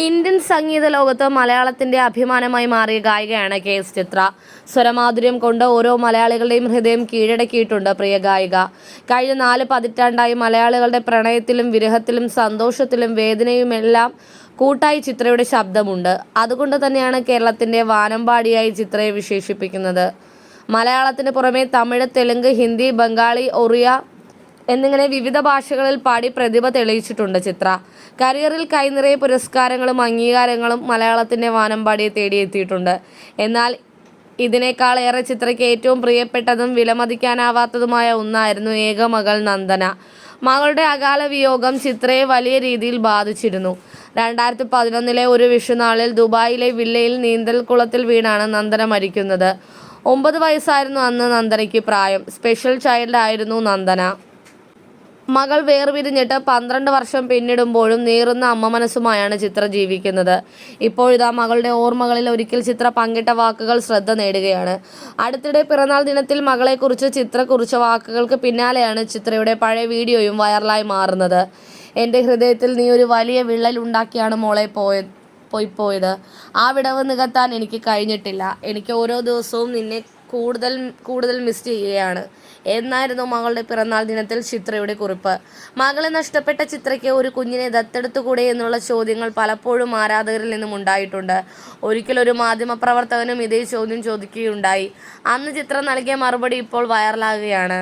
Indian സംഗീത ലോകത്ത് മലയാളത്തിന്റെ അഭിമാനമായി മാറിയ ഗായികയാണ് കെ.എസ്. ചിത്ര. സ്വരമാധുര്യം കൊണ്ട് ഓരോ മലയാളികളുടെയും ഹൃദയം കീഴടക്കിയിട്ടുണ്ട് പ്രിയ ഗായിക. കഴിഞ്ഞ 4 പതിറ്റാണ്ടായി മലയാളികളുടെ പ്രണയത്തിലും വിരഹത്തിലും സന്തോഷത്തിലും വേദനയുമെല്ലാം കൂട്ടായി ചിത്രയുടെ ശബ്ദമുണ്ട്. അതുകൊണ്ട് തന്നെയാണ് കേരളത്തിന്റെ വാനമ്പാടിയായി ചിത്രയെ വിശേഷിപ്പിക്കുന്നത്. മലയാളത്തിന് പുറമെ തമിഴ്, തെലുങ്ക്, ഹിന്ദി, ബംഗാളി, ഒറിയ എന്നിങ്ങനെ വിവിധ ഭാഷകളിൽ പാടി പ്രതിഭ തെളിയിച്ചിട്ടുണ്ട് ചിത്ര. കരിയറിൽ കൈനിറയെ പുരസ്കാരങ്ങളും അംഗീകാരങ്ങളും മലയാളത്തിന്റെ വാനമ്പാടിയെ തേടിയെത്തിയിട്ടുണ്ട്. എന്നാൽ ഇതിനേക്കാളേറെ ചിത്രയ്ക്ക് ഏറ്റവും പ്രിയപ്പെട്ടതും വിലമതിക്കാനാവാത്തതുമായ ഒന്നായിരുന്നു ഏകമകൾ നന്ദന. മകളുടെ അകാല വിയോഗം ചിത്രയെ വലിയ രീതിയിൽ ബാധിച്ചിരുന്നു. 2011 ഒരു വിഷുനാളിൽ ദുബായിലെ വില്ലയിൽ നീന്തൽക്കുളത്തിൽ വീണാണ് നന്ദന മരിക്കുന്നത്. 9 വയസ്സായിരുന്നു അന്ന് നന്ദനയ്ക്ക് പ്രായം. സ്പെഷ്യൽ ചൈൽഡ് ആയിരുന്നു നന്ദന. മകൾ വേർപിരിഞ്ഞിട്ട് 12 വർഷം പിന്നിടുമ്പോഴും നീറുന്ന അമ്മ മനസ്സുമായാണ് ചിത്ര ജീവിക്കുന്നത്. ഇപ്പോഴിതാ മകളുടെ ഓർമ്മകളിൽ ഒരിക്കൽ ചിത്ര പങ്കിട്ട വാക്കുകൾ ശ്രദ്ധ നേടുകയാണ്. അടുത്തിടെ പിറന്നാൾ ദിനത്തിൽ മകളെക്കുറിച്ച് ചിത്ര കുറിച്ച വാക്കുകൾക്ക് പിന്നാലെയാണ് ചിത്രയുടെ പഴയ വീഡിയോയും വൈറലായി മാറുന്നത്. എൻ്റെ ഹൃദയത്തിൽ നീ ഒരു വലിയ വിള്ളൽ ഉണ്ടാക്കിയാണ് മോളെ പോയത്. ആ വിടവ് നികത്താൻ എനിക്ക് കഴിഞ്ഞിട്ടില്ല. എനിക്ക് ഓരോ ദിവസവും നിന്നെ കൂടുതൽ മിസ് ചെയ്യുകയാണ് എന്നായിരുന്നു മകളുടെ പിറന്നാൾ ദിനത്തിൽ ചിത്രയുടെ കുറിപ്പ്. മകളെ നഷ്ടപ്പെട്ട ചിത്രയ്ക്ക് ഒരു കുഞ്ഞിനെ ദത്തെടുത്തുകൂടെ എന്നുള്ള ചോദ്യങ്ങൾ പലപ്പോഴും ആരാധകരിൽ നിന്നും ഉണ്ടായിട്ടുണ്ട്. ഒരിക്കലൊരു മാധ്യമപ്രവർത്തകനും ഇതേ ചോദ്യം ചോദിക്കുകയുണ്ടായി. അന്ന് ചിത്ര നൽകിയ മറുപടി ഇപ്പോൾ വൈറലാകുകയാണ്.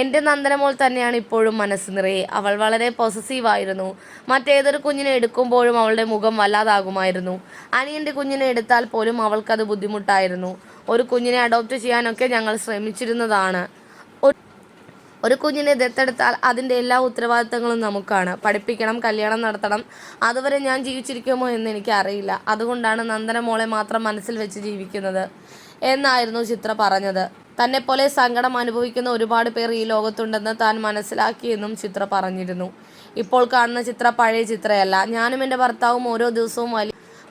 എൻ്റെ നന്ദനമോൾ തന്നെയാണ് ഇപ്പോഴും മനസ്സ് നിറയെ. അവൾ വളരെ പൊസസീവായിരുന്നു. മറ്റേതൊരു കുഞ്ഞിനെ എടുക്കുമ്പോഴും അവളുടെ മുഖം വല്ലാതാകുമായിരുന്നു. അനിയൻ്റെ കുഞ്ഞിനെ എടുത്താൽ പോലും അവൾക്കത് ബുദ്ധിമുട്ടായിരുന്നു. ഒരു കുഞ്ഞിനെ അഡോപ്റ്റ് ചെയ്യാനൊക്കെ ഞങ്ങൾ ശ്രമിച്ചിരുന്നതാണ്. ഒരു കുഞ്ഞിനെ ദത്തെടുത്താൽ അതിൻ്റെ എല്ലാ ഉത്തരവാദിത്തങ്ങളും നമുക്കാണ്. പഠിപ്പിക്കണം, കല്യാണം നടത്തണം. അതുവരെ ഞാൻ ജീവിച്ചിരിക്കുമോ എന്ന് എനിക്ക് അറിയില്ല. അതുകൊണ്ടാണ് നന്ദന മോളെ മാത്രം മനസ്സിൽ വെച്ച് ജീവിക്കുന്നത് എന്നായിരുന്നു ചിത്ര പറഞ്ഞത്. തന്നെപ്പോലെ സങ്കടം അനുഭവിക്കുന്ന ഒരുപാട് പേർ ഈ ലോകത്തുണ്ടെന്ന് താൻ മനസ്സിലാക്കിയെന്നും ചിത്ര പറഞ്ഞിരുന്നു. ഇപ്പോൾ കാണുന്ന ചിത്ര പഴയ ചിത്രയല്ല. ഞാനും എൻ്റെ ഭർത്താവും ഓരോ ദിവസവും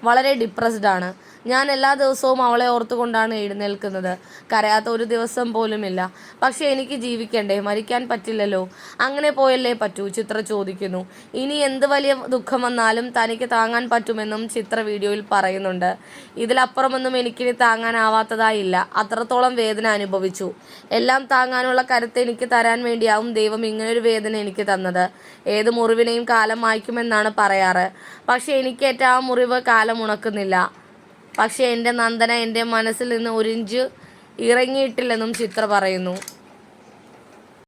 വളരെ ഡിപ്രസ്ഡ് ആണ്. ഞാൻ എല്ലാ ദിവസവും അവളെ ഓർത്തുകൊണ്ടാണ് എഴുന്നേൽക്കുന്നത്. കരയാത്ത ഒരു ദിവസം പോലുമില്ല. പക്ഷേ എനിക്ക് ജീവിക്കണ്ടേ? മരിക്കാൻ പറ്റില്ലല്ലോ. അങ്ങനെ പോയല്ലേ പറ്റൂ? ചിത്ര ചോദിക്കുന്നു. ഇനി എന്ത് വലിയ ദുഃഖം വന്നാലും തനിക്ക് താങ്ങാൻ പറ്റുമെന്നും ചിത്ര വീഡിയോയിൽ പറയുന്നുണ്ട്. ഇതിലപ്പുറമൊന്നും എനിക്കിനി താങ്ങാനാവാത്തതായില്ല. അത്രത്തോളം വേദന അനുഭവിച്ചു. എല്ലാം താങ്ങാനുള്ള കരുത്ത് എനിക്ക് തരാൻ വേണ്ടിയാവും ദൈവം ഇങ്ങനൊരു വേദന എനിക്ക് തന്നത്. ഏത് മുറിവിനെയും കാലം മായ്ക്കുമെന്നാണ് പറയാറ്. പക്ഷേ എനിക്കേറ്റ ആ മുറിവ് കാലം ഉണക്കുന്നില്ല. പക്ഷേ എൻ്റെ നന്ദന എൻ്റെ മനസ്സിൽ നിന്ന് ഒരിഞ്ച് ഇറങ്ങിയിട്ടില്ലെന്നും ചിത്ര പറയുന്നു.